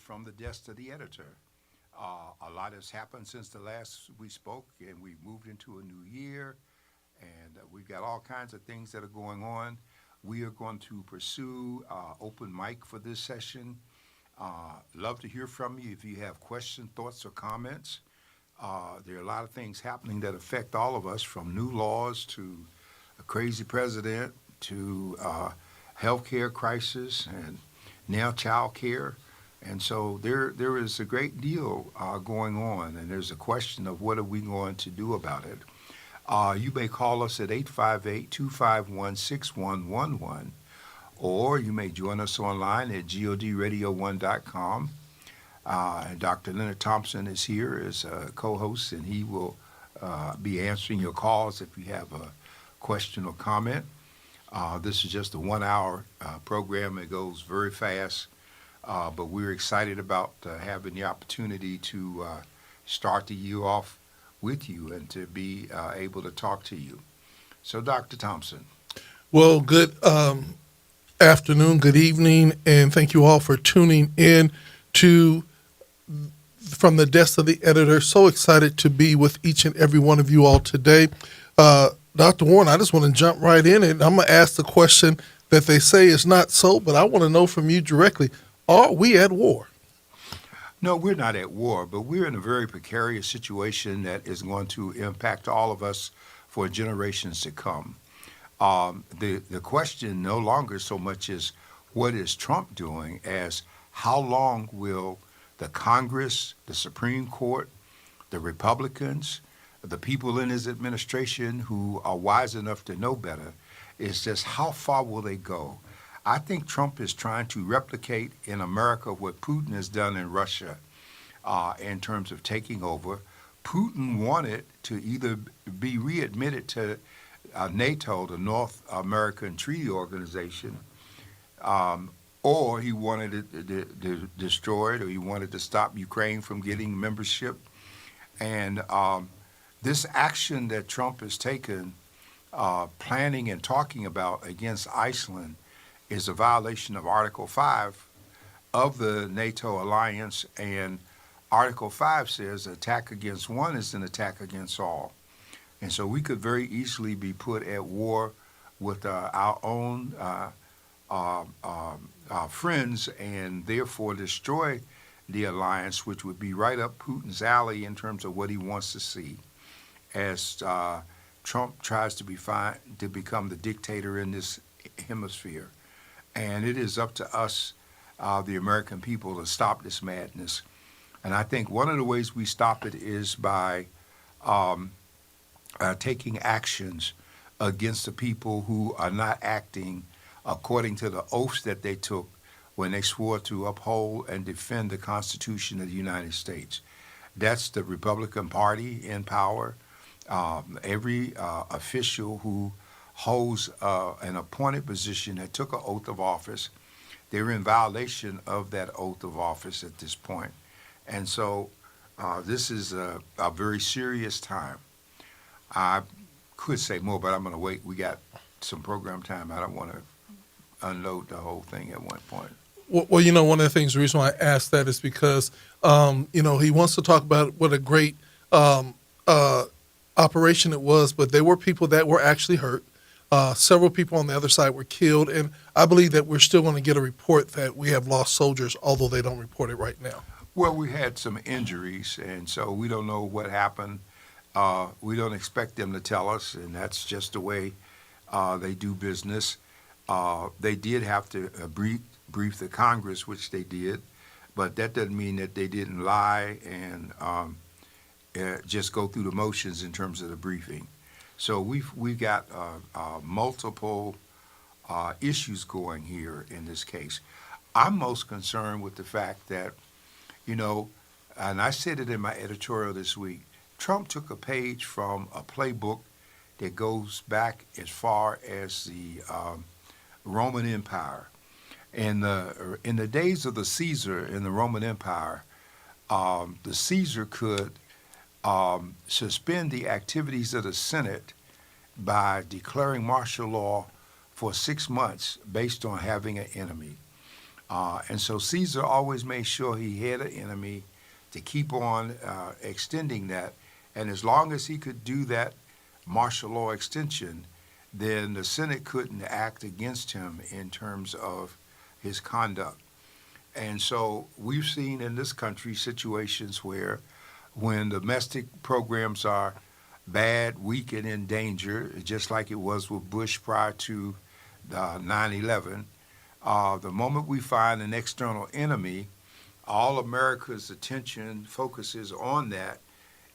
from the desk of the editor. A lot has happened since the last we spoke, and we've moved into a new year, and we've got all kinds of things that are going on. We are going to pursue open mic for this session. Love to hear from you if you have questions, thoughts, or comments. There are a lot of things happening that affect all of us, from new laws to a crazy president to healthcare crisis and now child care. And so there is a great deal going on, and there's a question of what are we going to do about it. You may call us at 858-251-6111, or you may join us online at godradio1.com. And Dr. Leonard Thompson is here as a co-host, and he will be answering your calls if you have a question or comment. This is just a 1 hour program. It goes very fast, but we're excited about having the opportunity to start the year off with you and to be able to talk to you. So, Dr. Thompson. Well, good afternoon, good evening, and thank you all for tuning in to From the Desk of the Editor. So excited to be with each and every one of you all today. Dr. Warren, I just want to jump right in, and I'm going to ask the question that they say is not so, but I want to know from you directly. Are we at war? No, we're not at war, but we're in a very precarious situation that is going to impact all of us for generations to come. The question no longer so much is what is Trump doing as how long will the Congress, the Supreme Court, the Republicans, the people in his administration who are wise enough to know better, is just how far will they go? I think Trump is trying to replicate in America what Putin has done in Russia in terms of taking over. Putin wanted to either be readmitted to NATO, the North American Treaty Organization, or he wanted to destroy it, or he wanted to stop Ukraine from getting membership. And this action that Trump has taken, planning and talking about against Iceland, is a violation of Article 5 of the NATO alliance. And Article 5 says attack against one is an attack against all. And so we could very easily be put at war with our own friends, and therefore destroy the alliance, which would be right up Putin's alley in terms of what he wants to see as Trump tries to become the dictator in this hemisphere. And it is up to us, the American people, to stop this madness. And I think one of the ways we stop it is by taking actions against the people who are not acting according to the oaths that they took when they swore to uphold and defend the Constitution of the United States. That's the Republican Party in power. Every official who holds an appointed position that took an oath of office, they're in violation of that oath of office at this point. And so this is a very serious time. I could say more, but I'm going to wait. We got some program time. I don't want to unload the whole thing at one point. Well, one of the things, the reason why I asked that is because, he wants to talk about what a great operation it was, but there were people that were actually hurt. Several people on the other side were killed, and I believe that we're still going to get a report that we have lost soldiers, although they don't report it right now. Well, we had some injuries, and so we don't know what happened. We don't expect them to tell us, and that's just the way they do business. They did have to brief the Congress, which they did, but that doesn't mean that they didn't lie and just go through the motions in terms of the briefing. So we've got multiple issues going here in this case. I'm most concerned with the fact that, and I said it in my editorial this week, Trump took a page from a playbook that goes back as far as the Roman Empire. In the days of the Caesar in the Roman Empire, the Caesar could suspend the activities of the Senate by declaring martial law for 6 months based on having an enemy. And so Caesar always made sure he had an enemy to keep on extending that. And as long as he could do that martial law extension, then the Senate couldn't act against him in terms of his conduct. And so we've seen in this country situations where when domestic programs are bad, weak, and in danger, just like it was with Bush prior to 9/11, the moment we find an external enemy, all America's attention focuses on that.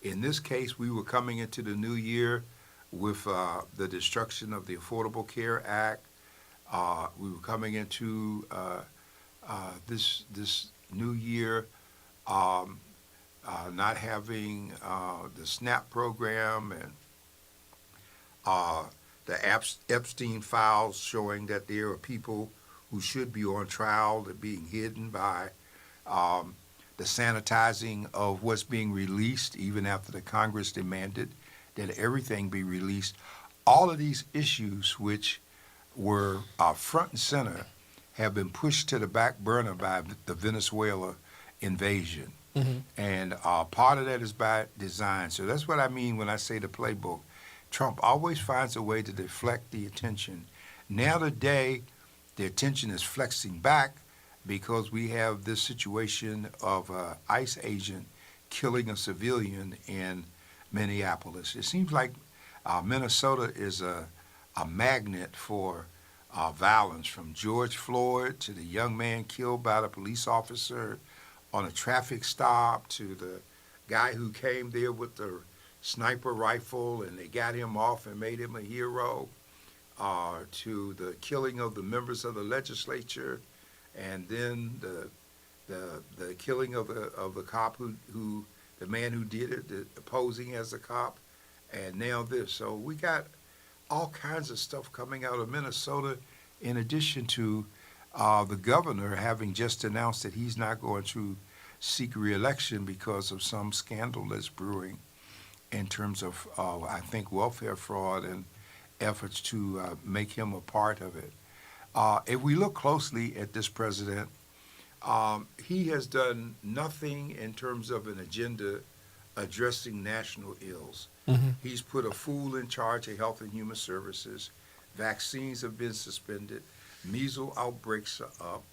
In this case, we were coming into the new year with the destruction of the Affordable Care Act. We were coming into this new year not having the SNAP program and the Epstein files showing that there are people who should be on trial that are being hidden by the sanitizing of what's being released, even after the Congress demanded that everything be released. All of these issues, which were front and center, have been pushed to the back burner by the Venezuela invasion. And part of that is by design. So that's what I mean when I say the playbook. Trump always finds a way to deflect the attention. Now today, the attention is flexing back because we have this situation of an ICE agent killing a civilian in Minneapolis. It seems like Minnesota is a magnet for violence, from George Floyd to the young man killed by the police officer on a traffic stop to the guy who came there with the sniper rifle and they got him off and made him a hero, to the killing of the members of the legislature, and then the killing of the cop who the man who did it, posing as a cop, and now this. So we got all kinds of stuff coming out of Minnesota, in addition to the governor having just announced that he's not going to seek re-election because of some scandal that's brewing in terms of, I think, welfare fraud and efforts to make him a part of it. If we look closely at this president, he has done nothing in terms of an agenda addressing national ills. He's put a fool in charge of Health and Human Services. Vaccines have been suspended. Measles outbreaks are up.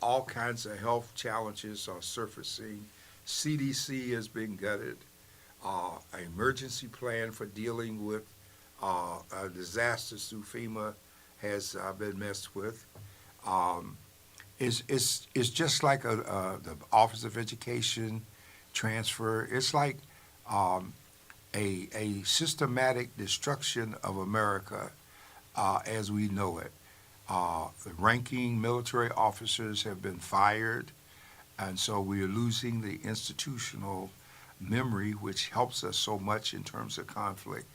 All kinds of health challenges are surfacing. CDC has been gutted. An emergency plan for dealing with disasters through FEMA has been messed with. It's just like the Office of Education transfer. It's like a systematic destruction of America as we know it. The ranking military officers have been fired, and so we are losing the institutional memory, which helps us so much in terms of conflict.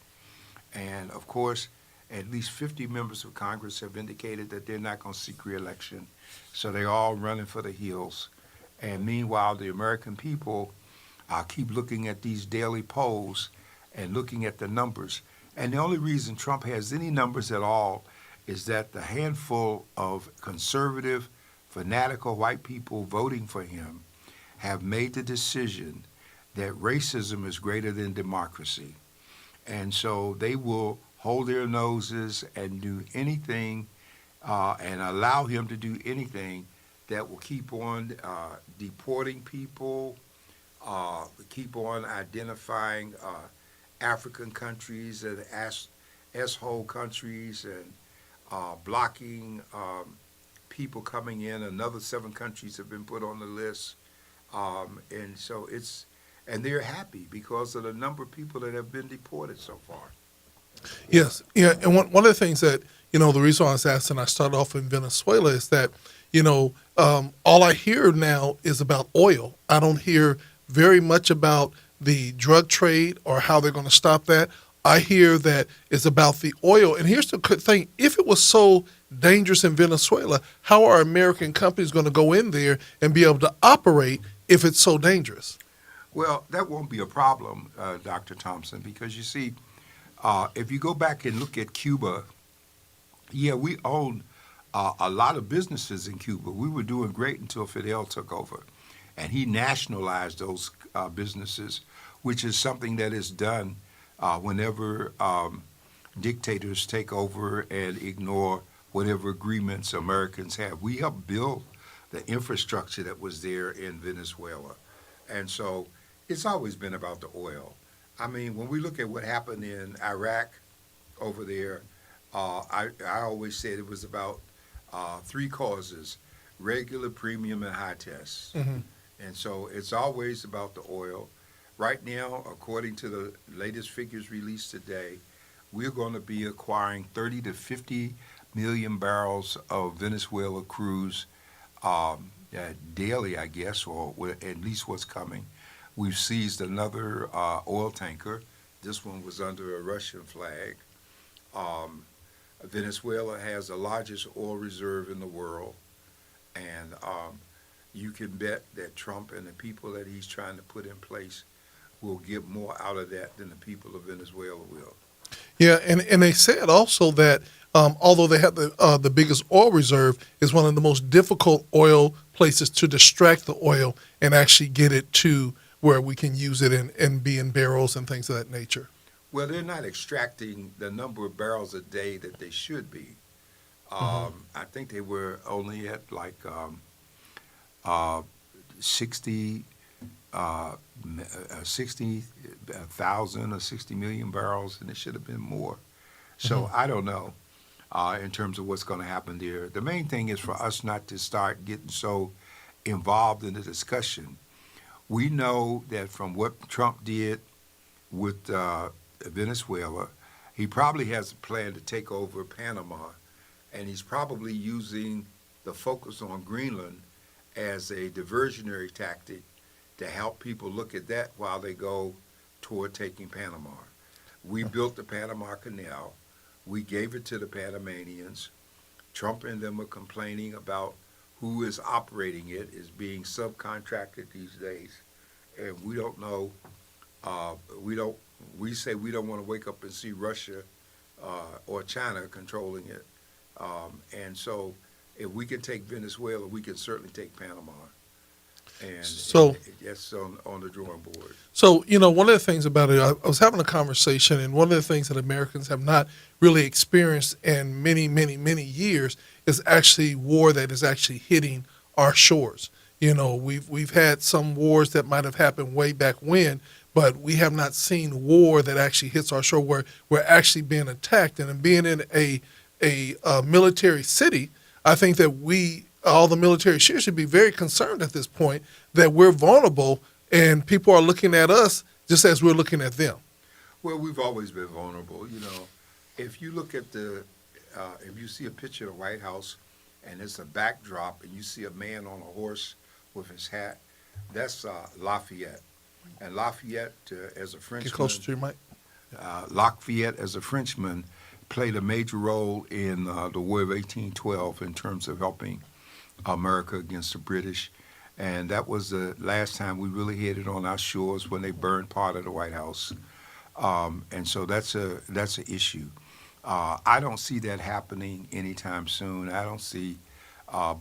And of course, at least 50 members of Congress have indicated that they're not going to seek re-election, so they're all running for the hills. And meanwhile, the American people keep looking at these daily polls and looking at the numbers. And the only reason Trump has any numbers at all is that the handful of conservative, fanatical white people voting for him have made the decision that racism is greater than democracy. And so they will hold their noses and do anything and allow him to do anything that will keep on deporting people, keep on identifying African countries and S-hole countries, and blocking people coming in. Another 7 countries have been put on the list. And so and they're happy because of the number of people that have been deported so far. Yes, yeah, and one of the things that, the reason I was asking, I started off in Venezuela, is that, all I hear now is about oil. I don't hear very much about the drug trade or how they're going to stop that. I hear that it's about the oil. And here's the good thing. If it was so dangerous in Venezuela, how are American companies going to go in there and be able to operate if it's so dangerous? Well, that won't be a problem, Dr. Thompson, because you see, if you go back and look at Cuba, yeah, we own a lot of businesses in Cuba. We were doing great until Fidel took over, and he nationalized those businesses, which is something that is done whenever dictators take over and ignore whatever agreements Americans have. We helped build the infrastructure that was there in Venezuela. And so it's always been about the oil. I mean, when we look at what happened in Iraq over there, I always said it was about three causes: regular, premium, and high tests. Hmm. And so it's always about the oil. Right now, according to the latest figures released today, we're going to be acquiring 30 to 50 million barrels of Venezuela cruise daily, I guess, or at least what's coming. We've seized another oil tanker. This one was under a Russian flag. Venezuela has the largest oil reserve in the world, and you can bet that Trump and the people that he's trying to put in place will get more out of that than the people of Venezuela will. Yeah, and they said also that although they have the biggest oil reserve, is one of the most difficult oil places to distract the oil and actually get it to where we can use it and be in barrels and things of that nature. Well, they're not extracting the number of barrels a day that they should be. I think they were only at like 60, 60,000 or 60 million barrels, and it should have been more. So I don't know in terms of what's going to happen there. The main thing is for us not to start getting so involved in the discussion. We know that from what Trump did with Venezuela, he probably has a plan to take over Panama, and he's probably using the focus on Greenland as a diversionary tactic to help people look at that while they go toward taking Panama. We built the Panama Canal. We gave it to the Panamanians. Trump and them are complaining about who is operating it is being subcontracted these days, and we don't know. We say we don't want to wake up and see Russia or China controlling it, and so if we can take Venezuela, we can certainly take Panama, and that's on the drawing board. So, one of the things about it, I was having a conversation, and one of the things that Americans have not really experienced in many, many, many years is actually war that is actually hitting our shores. We've had some wars that might have happened way back when, but we have not seen war that actually hits our shore where we're actually being attacked. And being in a military city, I think that all the military should be very concerned at this point that we're vulnerable and people are looking at us just as we're looking at them. Well, we've always been vulnerable. If you look at if you see a picture of the White House and it's a backdrop and you see a man on a horse with his hat, that's Lafayette. And Lafayette, as a Frenchman, Get closer to your mic. Lafayette, as a Frenchman, played a major role in the War of 1812 in terms of helping America against the British. And that was the last time we really had it on our shores when they burned part of the White House. And so that's an issue. I don't see that happening anytime soon. I don't see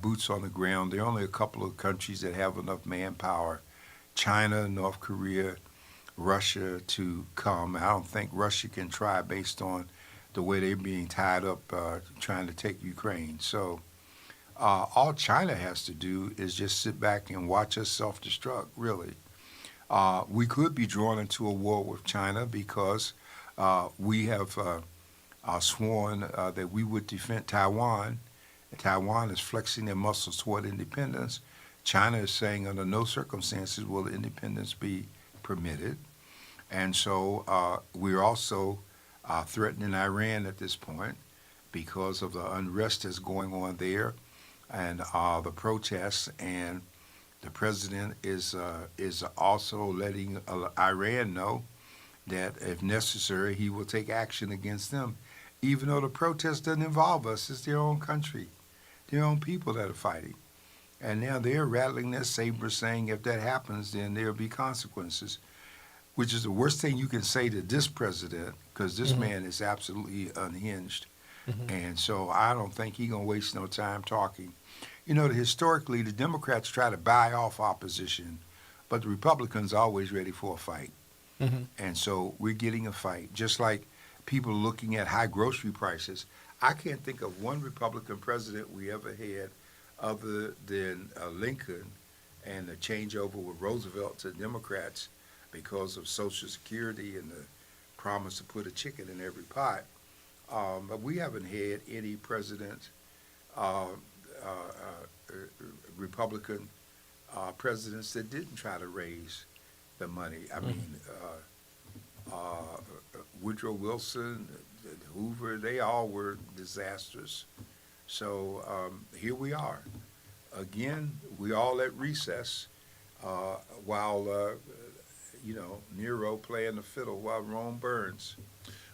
boots on the ground. There are only a couple of countries that have enough manpower: China, North Korea, Russia, to come. I don't think Russia can try based on the way they're being tied up trying to take Ukraine. So all China has to do is just sit back and watch us self-destruct, really. We could be drawn into a war with China because we have sworn that we would defend Taiwan. Taiwan is flexing their muscles toward independence. China is saying under no circumstances will independence be permitted. And so we're also threatening Iran at this point because of the unrest that's going on there and the protests. And the president is also letting Iran know that if necessary, he will take action against them, even though the protest doesn't involve us. It's their own country, their own people that are fighting. And now they're rattling their sabers saying if that happens, then there'll be consequences, which is the worst thing you can say to this president because this man is absolutely unhinged. And so I don't think he's going to waste no time talking. You know, historically, the Democrats try to buy off opposition, but the Republicans are always ready for a fight. Hmm. And so we're getting a fight. Just like people looking at high grocery prices. I can't think of one Republican president we ever had other than Lincoln and the changeover with Roosevelt to Democrats because of Social Security and the promise to put a chicken in every pot. But we haven't had any president, uh, Republican presidents that didn't try to raise the money. I mean, Woodrow Wilson, Hoover, they all were disasters. So here we are. Again, we all at recess while, Nero playing the fiddle while Rome burns.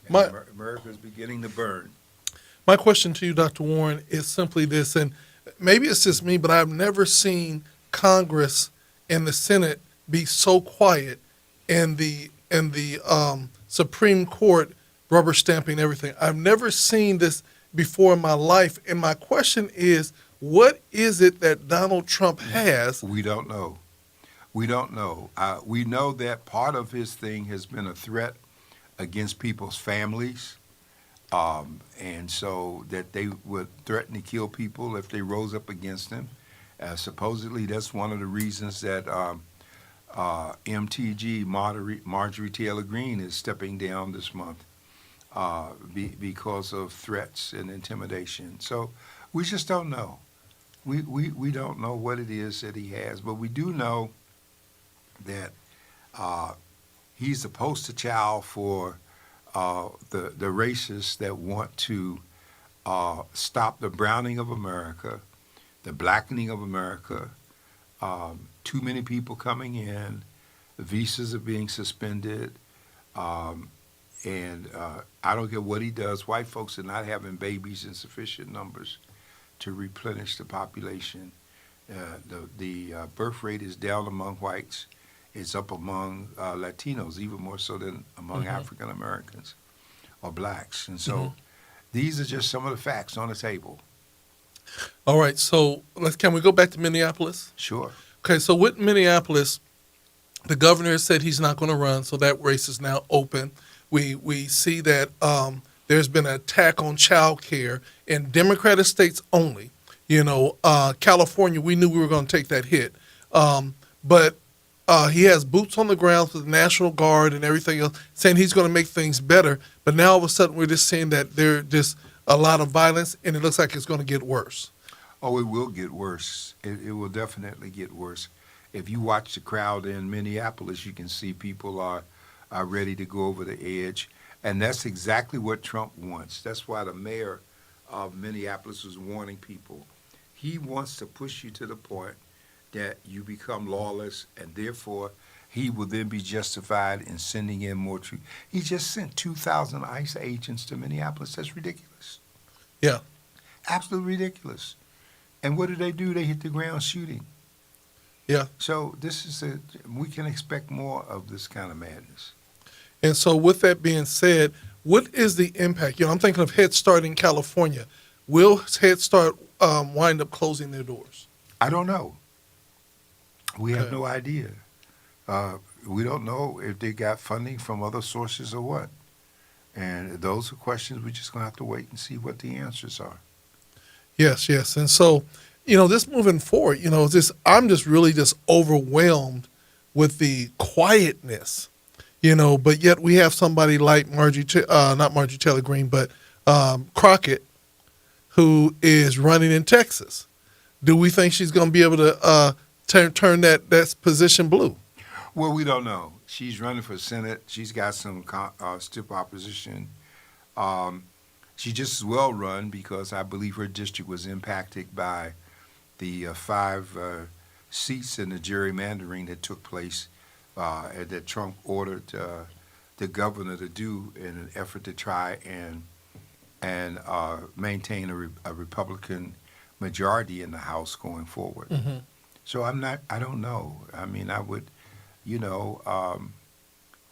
And My America's beginning to burn. my question to you, Dr. Warren, is simply this, and maybe it's just me, but I've never seen Congress and the Senate be so quiet, and the Supreme Court rubber stamping everything. I've never seen this before in my life, and my question is, what is it that Donald Trump has? We don't know. We don't know. We know that part of his thing has been a threat against people's families, and so that they would threaten to kill people if they rose up against him. Supposedly, that's one of the reasons that MTG, Marjorie Taylor Greene, is stepping down this month because of threats and intimidation. So we just don't know. We don't know what it is that he has, but we do know that he's the poster child for the racists that want to stop the browning of America, the blackening of America, too many people coming in, the visas are being suspended, and I don't care what he does, white folks are not having babies in sufficient numbers to replenish the population. The birth rate is down among whites. It's up among Latinos, even more so than among African Americans or blacks. And so these are just some of the facts on the table. All right, so can we go back to Minneapolis? Sure. Okay, so with Minneapolis, the governor has said he's not going to run, so that race is now open. We see that there's been an attack on child care in Democratic states only. California, we knew we were going to take that hit. But he has boots on the ground with the National Guard and everything else, saying he's going to make things better. But now all of a sudden we're just seeing that there's just a lot of violence, and it looks like it's going to get worse. Oh, it will get worse. It will definitely get worse. If you watch the crowd in Minneapolis, you can see people are ready to go over the edge. And that's exactly what Trump wants. That's why the mayor of Minneapolis was warning people. He wants to push you to the point that you become lawless, and therefore he will then be justified in sending in more troops. He just sent 2,000 ICE agents to Minneapolis. That's ridiculous. Yeah. Absolutely ridiculous. And what do? They hit the ground shooting. Yeah. So we can expect more of this kind of madness. And so with that being said, what is the impact? I'm thinking of Head Start in California. Will Head Start wind up closing their doors? I don't know. We have Okay. no idea. We don't know if they got funding from other sources or what. And those are questions we're just going to have to wait and see what the answers are. Yes, yes. And so, this moving forward, I'm just really just overwhelmed with the quietness, but yet we have somebody like not Marjorie Taylor Greene, but Crockett, who is running in Texas. Do we think she's going to be able to turn that position blue? Well, we don't know. She's running for Senate. She's got some stiff opposition. She just as well run because I believe her district was impacted by the 5 seats in the gerrymandering that took place that Trump ordered the governor to do in an effort to try and maintain a Republican majority in the House going forward. Mm-hmm. So I don't know. I mean, I would,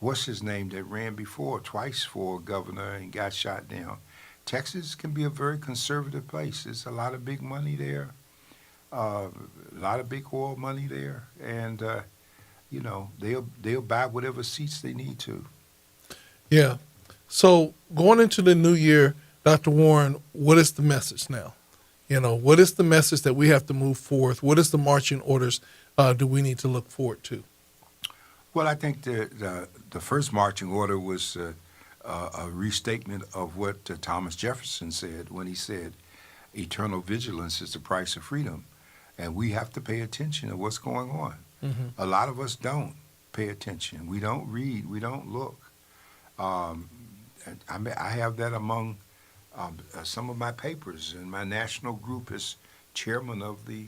what's his name that ran before twice for governor and got shot down? Texas can be a very conservative place. There's a lot of big money there, a lot of big oil money there, and they'll buy whatever seats they need to. Yeah. So going into the new year, Dr. Warren, what is the message now? What is the message that we have to move forth? What is the marching orders do we need to look forward to? Well, I think the first marching order was a restatement of what Thomas Jefferson said when he said, "Eternal vigilance is the price of freedom," and we have to pay attention to what's going on. Mm-hmm. A lot of us don't pay attention. We don't read. We don't look. I have that among some of my papers, and my national group is chairman of the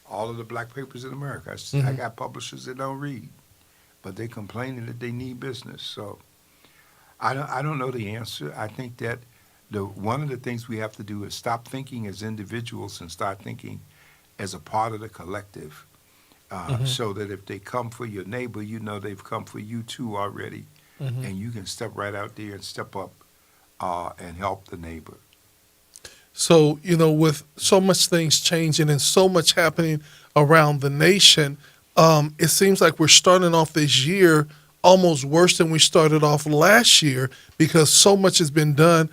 all of the black papers in America. I got publishers that don't read, but they complaining that they need business. So I don't know the answer. I think that one of the things we have to do is stop thinking as individuals and start thinking as a part of the collective. So that if they come for your neighbor, they've come for you too already, and you can step right out there and step up and help the neighbor. So, with so much things changing and so much happening around the nation, it seems like we're starting off this year almost worse than we started off last year because so much has been done.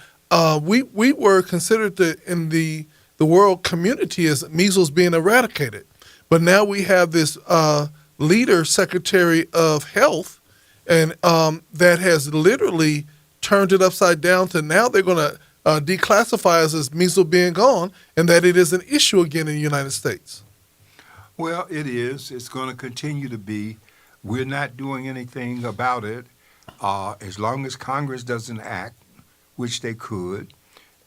We were considered in the world community as measles being eradicated. But now we have this leader, Secretary of Health, and that has literally turned it upside down to now they're going to declassify us as measles being gone and that it is an issue again in the United States. Well, it is. It's going to continue to be. We're not doing anything about it as long as Congress doesn't act, which they could,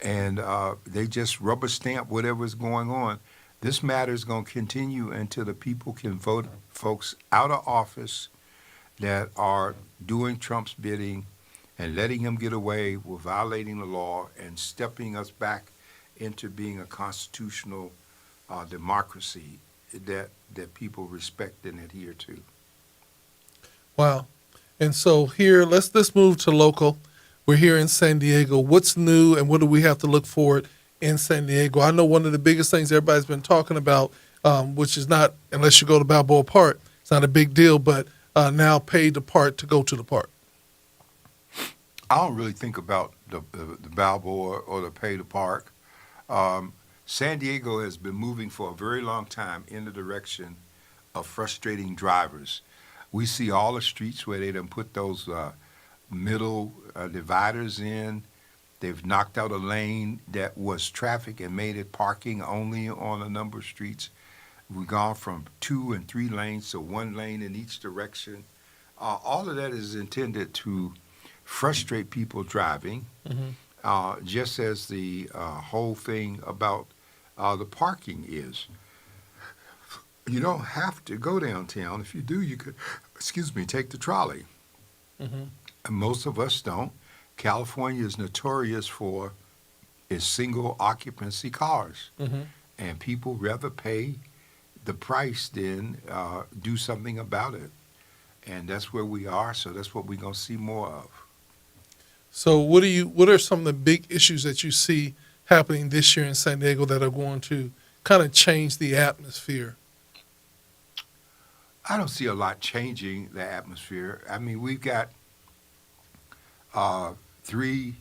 and they just rubber stamp whatever's going on. This matter is going to continue until the people can vote folks out of office that are doing Trump's bidding and letting him get away with violating the law and stepping us back into being a constitutional democracy that people respect and adhere to. Wow. And so here, let's move to local. We're here in San Diego. What's new and what do we have to look forward in San Diego? I know one of the biggest things everybody's been talking about, which is not, unless you go to Balboa Park, it's not a big deal, but now pay the park to go to the park. I don't really think about the Balboa or the pay to park. San Diego has been moving for a very long time in the direction of frustrating drivers. We see all the streets where they done put those middle dividers in. They've knocked out a lane that was traffic and made it parking only on a number of streets. We've gone from 2 and 3 lanes to 1 lane in each direction. All of that is intended to frustrate people driving, just as the whole thing about the parking is. You don't have to go downtown. If you do, you could, take the trolley. And most of us don't. California is notorious for its single occupancy cars. And people rather pay the price than do something about it. And that's where we are, so that's what we're going to see more of. So what are some of the big issues that you see happening this year in San Diego that are going to kind of change the atmosphere? I don't see a lot changing the atmosphere. I mean, we've got 3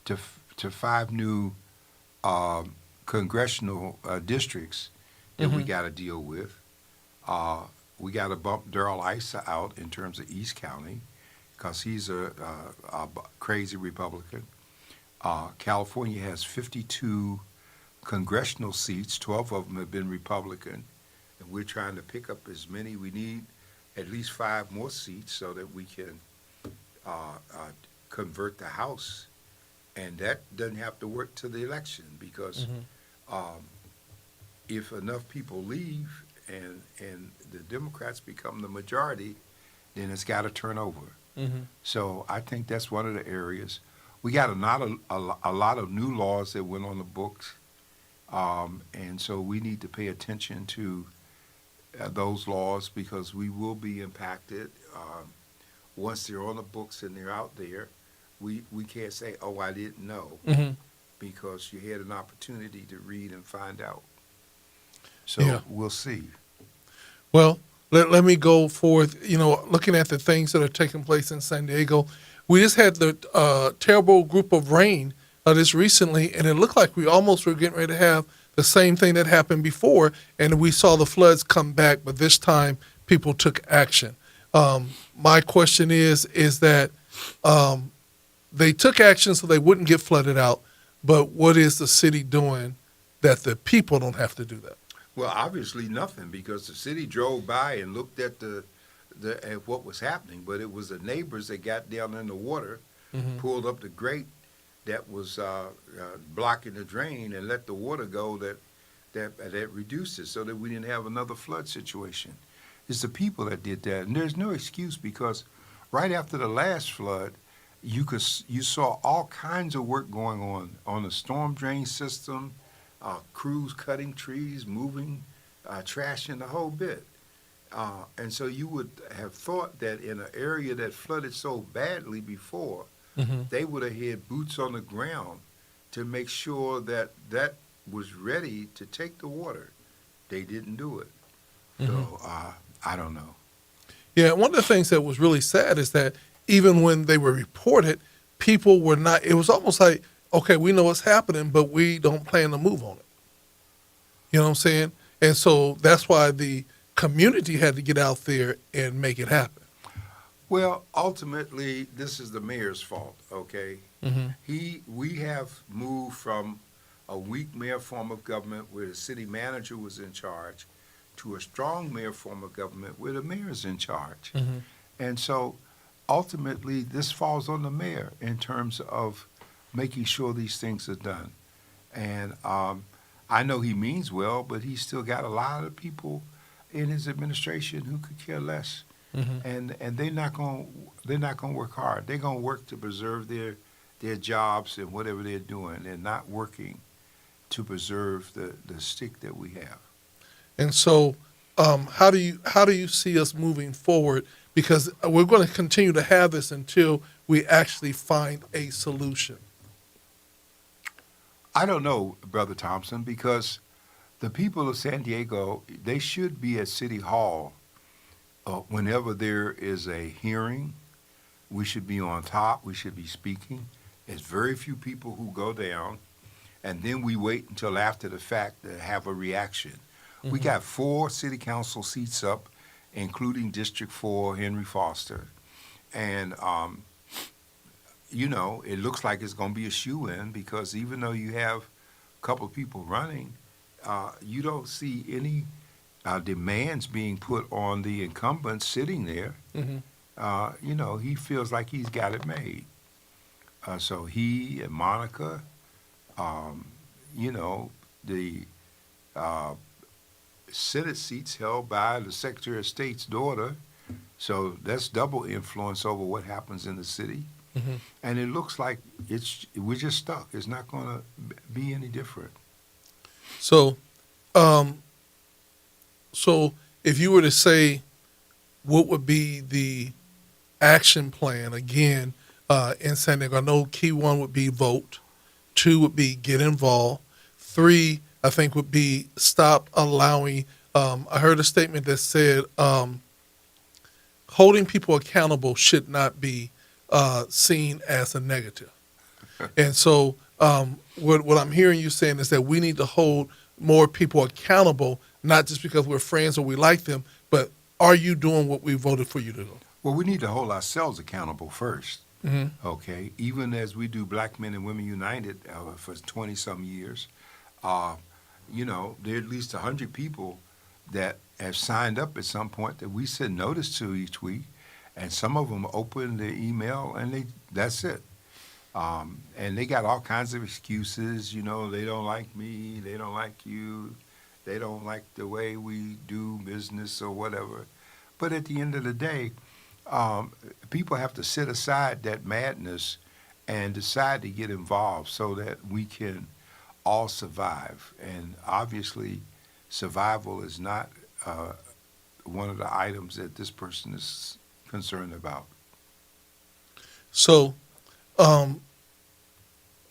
to 5 new congressional districts that we got to deal with. We got to bump Darrell Issa out in terms of East County because he's a crazy Republican. California has 52 congressional seats. 12 of them have been Republican. And we're trying to pick up as many. We need at least 5 more seats so that we can convert the House. And that doesn't have to work to the election because if enough people leave and the Democrats become the majority, then it's got to turn over. So I think that's one of the areas. We got a lot of new laws that went on the books, and so we need to pay attention to those laws because we will be impacted once they're on the books and they're out there. we can't say, oh, I didn't know, Hmm. because you had an opportunity to read and find out. So Yeah. we'll see. Well, let me go forth. Looking at the things that are taking place in San Diego, we just had the terrible group of rain this recently, and it looked like we almost were getting ready to have the same thing that happened before, and we saw the floods come back, but this time people took action. My question is that they took action so they wouldn't get flooded out, but what is the city doing that the people don't have to do that? Well, obviously nothing, because the city drove by and looked at at what was happening, but it was the neighbors that got down in the water, Hmm. pulled up the grate that was blocking the drain, and let the water go that reduced it, so that we didn't have another flood situation. It's the people that did that, and there's no excuse, because right after the last flood, you saw all kinds of work going on the storm drain system, crews cutting trees, moving trash in the whole bit. And so you would have thought that in an area that flooded so badly before, Hmm. they would have had boots on the ground to make sure that that was ready to take the water. They didn't do it. So I don't know. Yeah, one of the things that was really sad is that even when they were reported, people were not. It was almost like, okay, we know what's happening, but we don't plan to move on it. You know what I'm saying? And so that's why the community had to get out there and make it happen. Well, ultimately, this is the mayor's fault, okay? Mm-hmm. We have moved from a weak mayor form of government where the city manager was in charge to a strong mayor form of government where the mayor is in charge. Mm-hmm. And so ultimately, this falls on the mayor in terms of making sure these things are done. And I know he means well, but he's still got a lot of people in his administration who could care less, Mm-hmm. and they're not gonna work hard. They're gonna work to preserve their jobs and whatever they're doing. They're not working to preserve the stick that we have. And so, how do you see us moving forward? Because we're going to continue to have this until we actually find a solution. I don't know, Brother Thompson, because the people of San Diego, they should be at City Hall whenever there is a hearing. We should be on top. We should be speaking. There's very few people who go down, and then we wait until after the fact to have a reaction. We Mm-hmm. got 4 city council seats up, including District 4, Henry Foster. And, it looks like it's going to be a shoe-in, because even though you have a couple of people running, you don't see any demands being put on the incumbent sitting there. Mm-hmm. He feels like he's got it made. So he and Monica, the Senate seats held by the Secretary of State's daughter. So that's double influence over what happens in the city. Mm-hmm. And it looks like we're just stuck. It's not going to be any different. So, um, so if you were to say, what would be the action plan again in San Diego? I know key one would be vote. 2 would be get involved. 3, I think, would be stop allowing. I heard a statement that said holding people accountable should not be seen as a negative. And so what I'm hearing you saying is that we need to hold more people accountable, not just because we're friends or we like them, but are you doing what we voted for you to do? Well, we need to hold ourselves accountable first, Mm-hmm. okay? Even as we do Black Men and Women United for 20-some years, there are at least 100 people that have signed up at some point that we send notice to each week, and some of them open the email and that's it. And they got all kinds of excuses. They don't like me, they don't like you, they don't like the way we do business or whatever. But at the end of the day, people have to set aside that madness and decide to get involved so that we can all survive. And obviously, survival is not one of the items that this person is concerned about. So um,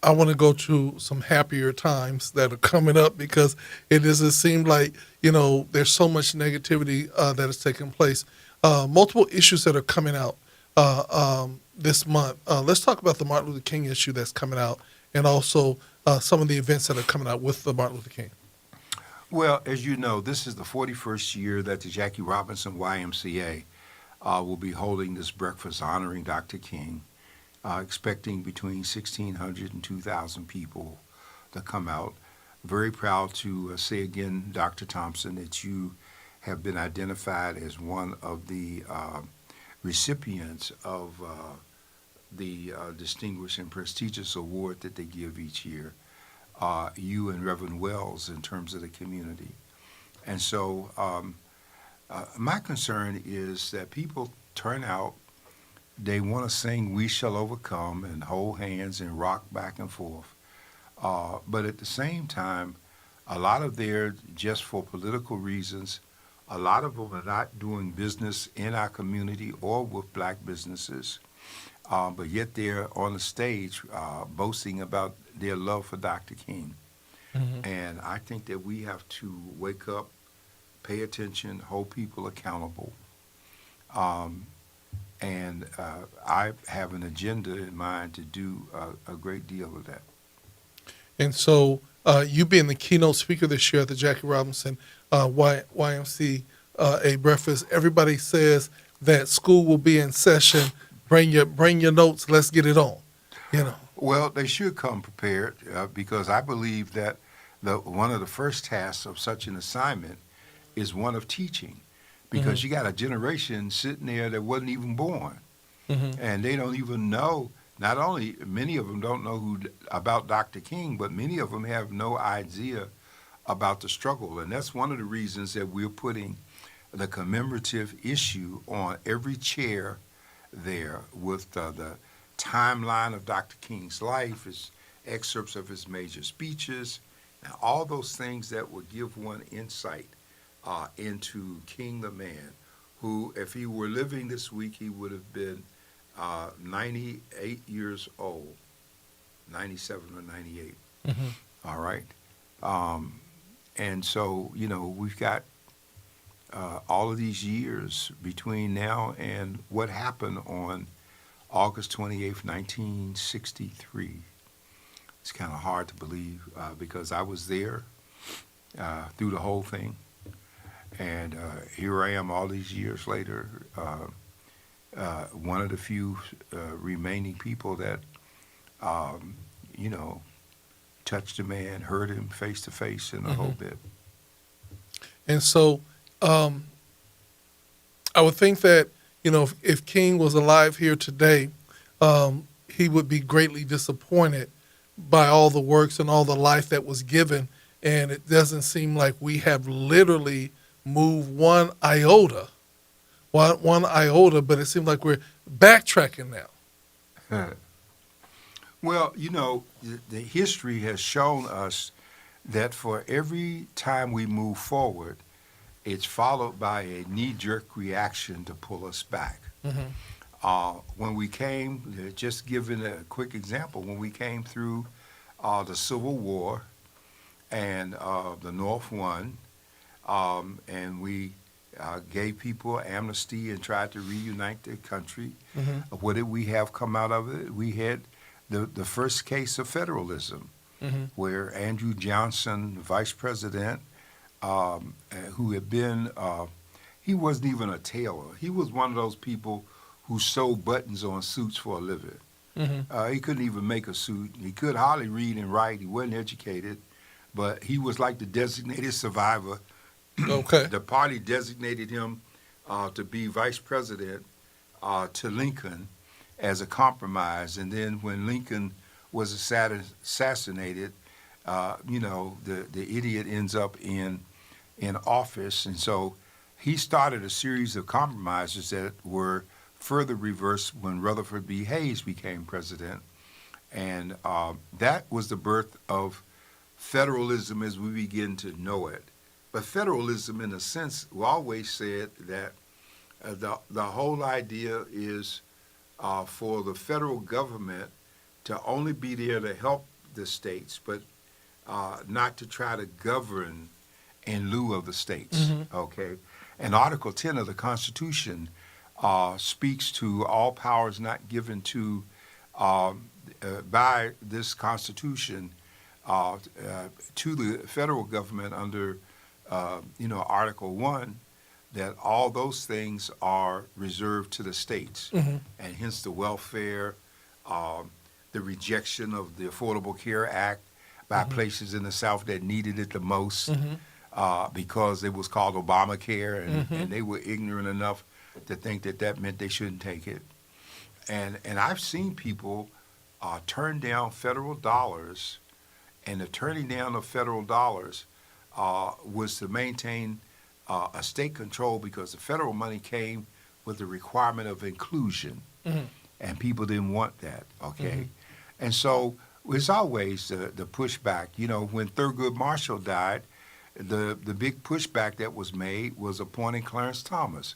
I want to go to some happier times that are coming up because it doesn't seem like, there's so much negativity that is taking place. Multiple issues that are coming out this month. Let's talk about the Martin Luther King issue that's coming out and also some of the events that are coming out with the Martin Luther King. Well, as you know, this is the 41st year that the Jackie Robinson YMCA will be holding this breakfast honoring Dr. King, expecting between 1,600 and 2,000 people to come out. Very proud to say again, Dr. Thompson, that you have been identified as one of the recipients of the Distinguished and Prestigious Award that they give each year. You and Reverend Wells in terms of the community. And so my concern is that people turn out, they want to sing We Shall Overcome and hold hands and rock back and forth. But at the same time, a lot of them, just for political reasons, a lot of them are not doing business in our community or with black businesses. But yet they're on the stage boasting about their love for Dr. King. Mm-hmm. And I think that we have to wake up, pay attention, hold people accountable. And I have an agenda in mind to do a great deal of that. And so, you being the keynote speaker this year at the Jackie Robinson YMCA breakfast, everybody says that school will be in session. Bring your notes. Let's get it on. Well, they should come prepared because I believe that one of the first tasks of such an assignment is one of teaching, because Mm-hmm. you got a generation sitting there that wasn't even born, Mm-hmm. and they don't even know. Not only many of them don't know about Dr. King, but many of them have no idea about the struggle, and that's one of the reasons that we're putting the commemorative issue on every chair there with the timeline of Dr. King's life, his excerpts of his major speeches, and all those things that would give one insight into King the man, who, if he were living this week, he would have been 98 years old, 97 or 98. Mm-hmm. All right. And so, we've got all of these years between now and what happened on August 28th, 1963. It's kind of hard to believe because I was there through the whole thing. And here I am all these years later, one of the few remaining people that, touched a man, heard him face to face and a whole bit. And so, I would think that, if King was alive here today, he would be greatly disappointed by all the works and all the life that was given. And it doesn't seem like we have literally moved one iota, but it seems like we're backtracking now. Well, the history has shown us that for every time we move forward, it's followed by a knee-jerk reaction to pull us back. Mm-hmm. When we came, just giving a quick example, when we came through the Civil War and the North won, and we gave people amnesty and tried to reunite their country, Mm-hmm. what did we have come out of it? We had the first case of federalism, Mm-hmm. where Andrew Johnson, vice president, who had been, he wasn't even a tailor. He was one of those people who sewed buttons on suits for a living. Mm-hmm. He couldn't even make a suit. He could hardly read and write. He wasn't educated, but he was like the designated survivor. Okay. The party designated him to be vice president to Lincoln as a compromise. And then when Lincoln was assassinated, the idiot ends up in office. And so he started a series of compromises that were further reversed when Rutherford B. Hayes became president. And that was the birth of federalism as we begin to know it. But federalism, in a sense, we always said that the whole idea is for the federal government to only be there to help the states, but not to try to govern in lieu of the states. Okay, and Article 10 of the Constitution speaks to all powers not given to by this Constitution to the federal government under Article 1, that all those things are reserved to the states, and hence the welfare, the rejection of the Affordable Care Act by places in the South that needed it the most, because it was called Obamacare, and they were ignorant enough to think that that meant they shouldn't take it. And I've seen people turn down federal dollars, and the turning down of federal dollars was to maintain a state control, because the federal money came with the requirement of inclusion, and people didn't want that, okay? And so it's always the pushback. You know, when Thurgood Marshall died, the big pushback that was made was appointing Clarence Thomas,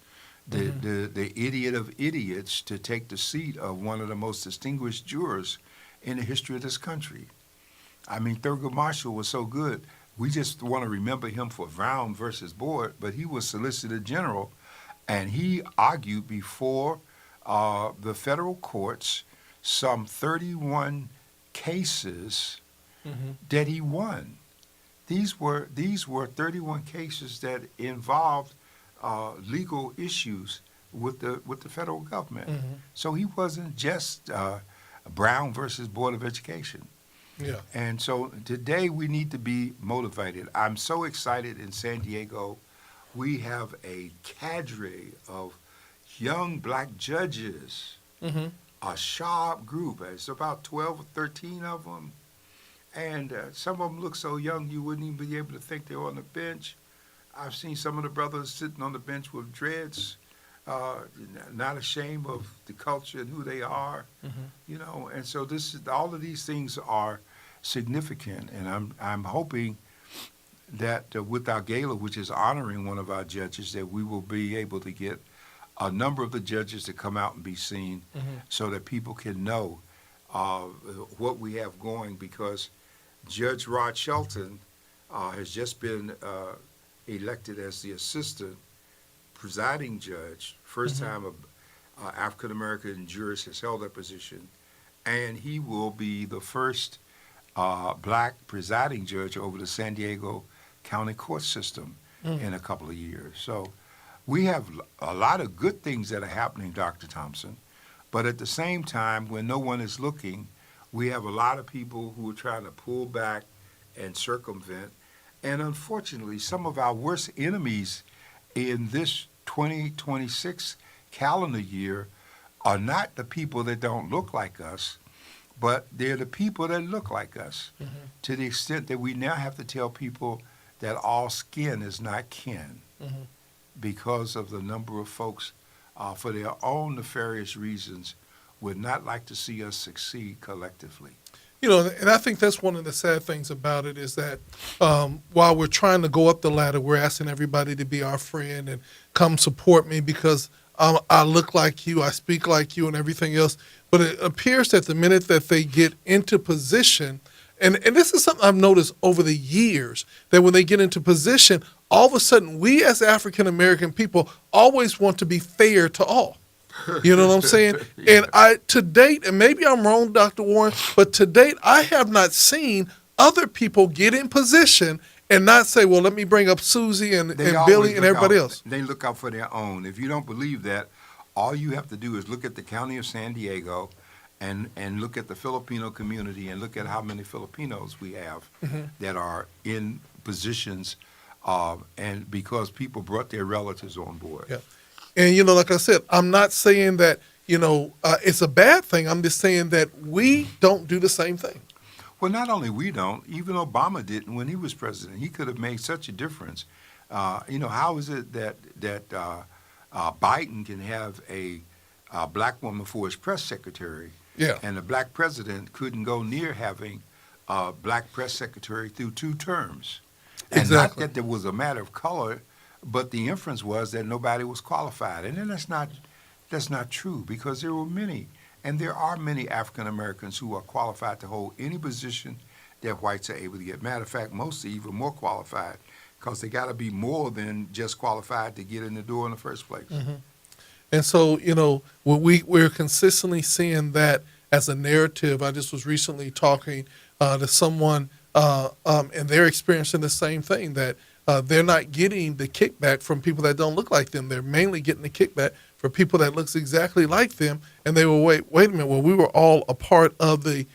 the idiot of idiots, to take the seat of one of the most distinguished jurors in the history of this country. I mean, Thurgood Marshall was so good. We just want to remember him for Brown versus Board, but he was Solicitor General, and he argued before the federal courts some 31 cases that he won. These were 31 cases that involved legal issues with the federal government. So he wasn't just Brown versus Board of Education. Yeah. And so today we need to be motivated. I'm so excited in San Diego. We have a cadre of young black judges, a sharp group. It's about 12 or 13 of them. And some of them look so young you wouldn't even be able to think they were on the bench. I've seen some of the brothers sitting on the bench with dreads, not ashamed of the culture and who they are, you know. And so all of these things are significant, and I'm hoping that with our gala, which is honoring one of our judges, that we will be able to get a number of the judges to come out and be seen, so that people can know what we have going, because Judge Rod Shelton has just been elected as the assistant presiding judge. First time a African-American jurist has held that position, and he will be the first black presiding judge over the San Diego County court system in a couple of years. So we have a lot of good things that are happening, Dr. Thompson, but at the same time, when no one is looking, we have a lot of people who are trying to pull back and circumvent. And unfortunately, some of our worst enemies in this 2026 calendar year are not the people that don't look like us, but they're the people that look like us, to the extent that we now have to tell people that all skin is not kin, because of the number of folks, for their own nefarious reasons, would not like to see us succeed collectively. You know, and I think that's one of the sad things about it, is that while we're trying to go up the ladder, we're asking everybody to be our friend and come support me because I look like you, I speak like you, and everything else. But it appears that the minute that they get into position, and this is something I've noticed over the years, that when they get into position, all of a sudden we as African American people always want to be fair to all. You know what I'm saying? Yeah. And to date, and maybe I'm wrong, Dr. Warren, but to date, I have not seen other people get in position and not say, well, let me bring up Susie and Billy and everybody else. They look out for their own. If you don't believe that, all you have to do is look at the county of San Diego and look at the Filipino community and look at how many Filipinos we have that are in positions, and because people brought their relatives on board. Yeah. And, you know, like I said, I'm not saying that, you know, it's a bad thing. I'm just saying that we don't do the same thing. Well, not only we don't, even Obama didn't when he was president. He could have made such a difference. You know, how is it that Biden can have a black woman for his press secretary, and the black president couldn't go near having a black press secretary through 2 terms? And Exactly. not that there was a matter of color, but the inference was that nobody was qualified. And then that's not true, because there were many. And there are many African Americans who are qualified to hold any position that whites are able to get. Matter of fact, most are even more qualified because they got to be more than just qualified to get in the door in the first place. And so, we're consistently seeing that as a narrative. I just was recently talking to someone, and they're experiencing the same thing, that they're not getting the kickback from people that don't look like them. They're mainly getting the kickback for people that looks exactly like them. And they will wait a minute. Well, we were all a part of the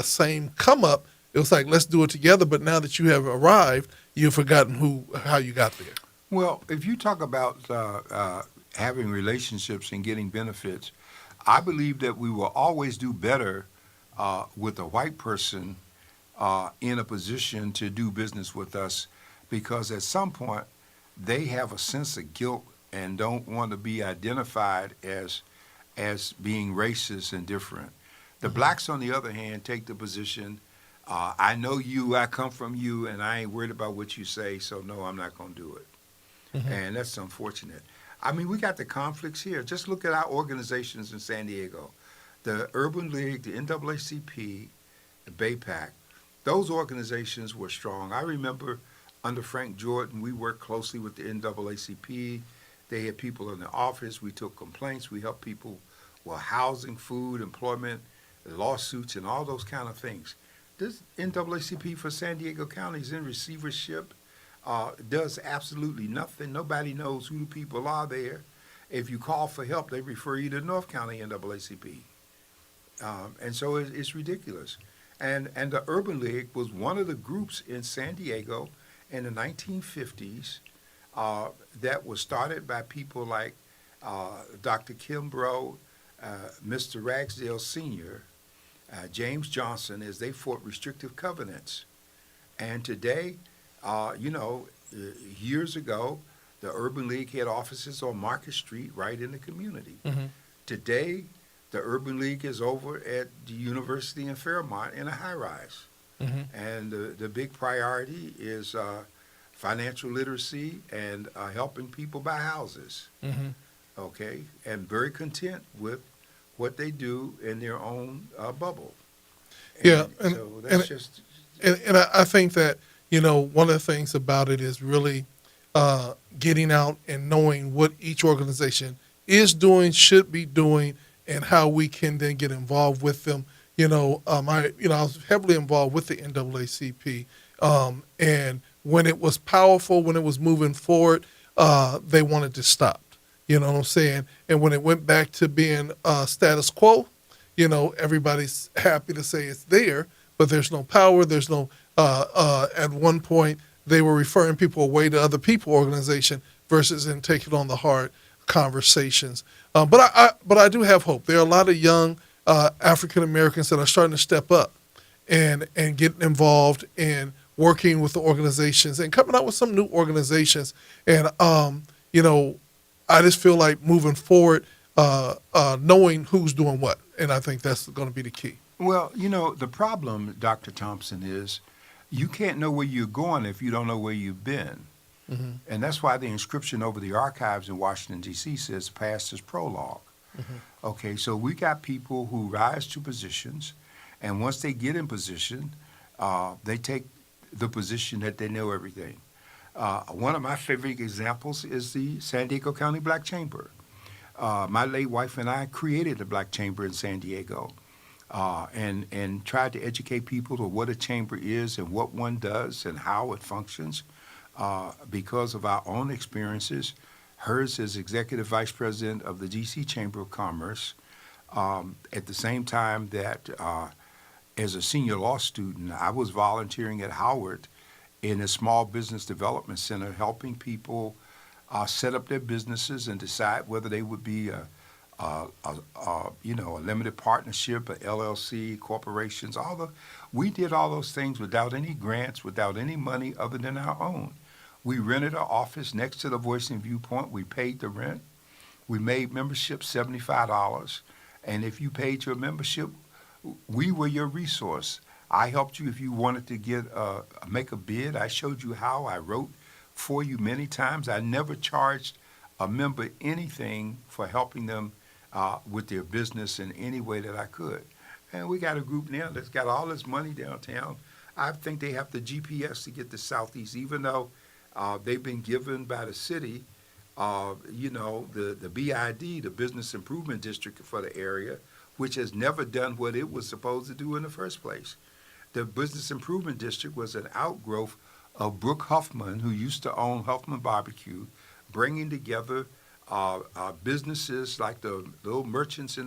same come up. It was like, let's do it together. But now that you have arrived, you've forgotten how you got there. Well, if you talk about having relationships and getting benefits, I believe that we will always do better with a white person in a position to do business with us, because at some point they have a sense of guilt and don't want to be identified as being racist and different. The blacks, on the other hand, take the position, I know you, I come from you, and I ain't worried about what you say, so no, I'm not going to do it. And that's unfortunate. I mean, we got the conflicts here. Just look at our organizations in San Diego. The Urban League, the NAACP, the BAPAC, those organizations were strong. I remember under Frank Jordan, we worked closely with the NAACP. They had people in the office. We took complaints. We helped people with housing, food, employment, lawsuits, and all those kind of things. This NAACP for San Diego County is in receivership, does absolutely nothing. Nobody knows who the people are there. If you call for help, they refer you to North County NAACP. And so it's ridiculous. And the Urban League was one of the groups in San Diego in the 1950s that was started by people like Dr. Kimbrough, Mr. Ragsdale Sr., James Johnson, as they fought restrictive covenants. And today, years ago, the Urban League had offices on Market Street right in the community. Today, the Urban League is over at the University in Fairmont in a high-rise. And the big priority is financial literacy and helping people buy houses. Okay? And very content with what they do in their own bubble. And so that's and I think that, one of the things about it is really getting out and knowing what each organization is doing, should be doing, and how we can then get involved with them. I was heavily involved with the NAACP, and when it was powerful, when it was moving forward, they wanted to stop. You know what I'm saying? And when it went back to being status quo, everybody's happy to say it's there, but there's no power. There's no. At one point, they were referring people away to other people organization versus in taking on the hard conversations. But I do have hope. There are a lot of young African Americans that are starting to step up and getting involved in working with the organizations and coming out with some new organizations. And I just feel like moving forward, knowing who's doing what, and I think that's going to be the key. Well, the problem, Dr. Thompson, is you can't know where you're going if you don't know where you've been. And that's why the inscription over the archives in Washington, D.C. says past is prologue. Okay, so we got people who rise to positions, and once they get in position, they take the position that they know everything. One of my favorite examples is the San Diego County Black Chamber. My late wife and I created the Black Chamber in San Diego and tried to educate people to what a chamber is and what one does and how it functions because of our own experiences. Hers as executive vice president of the D.C. Chamber of Commerce, at the same time that as a senior law student, I was volunteering at Howard in a small business development center, helping people set up their businesses and decide whether they would be a limited partnership, a LLC, corporations. We did all those things without any grants, without any money other than our own. We rented an office next to the Voice and Viewpoint. We paid the rent. We made membership $75, and if you paid your membership, we were your resource. I helped you if you wanted to make a bid. I showed you how. I wrote for you many times. I never charged a member anything for helping them with their business in any way that I could. And we got a group now that's got all this money downtown. I think they have the GPS to get to Southeast, even though they've been given by the city, the BID, the Business Improvement District for the area, which has never done what it was supposed to do in the first place. The Business Improvement District was an outgrowth of Brooke Huffman, who used to own Huffman Barbecue, bringing together businesses like the little merchants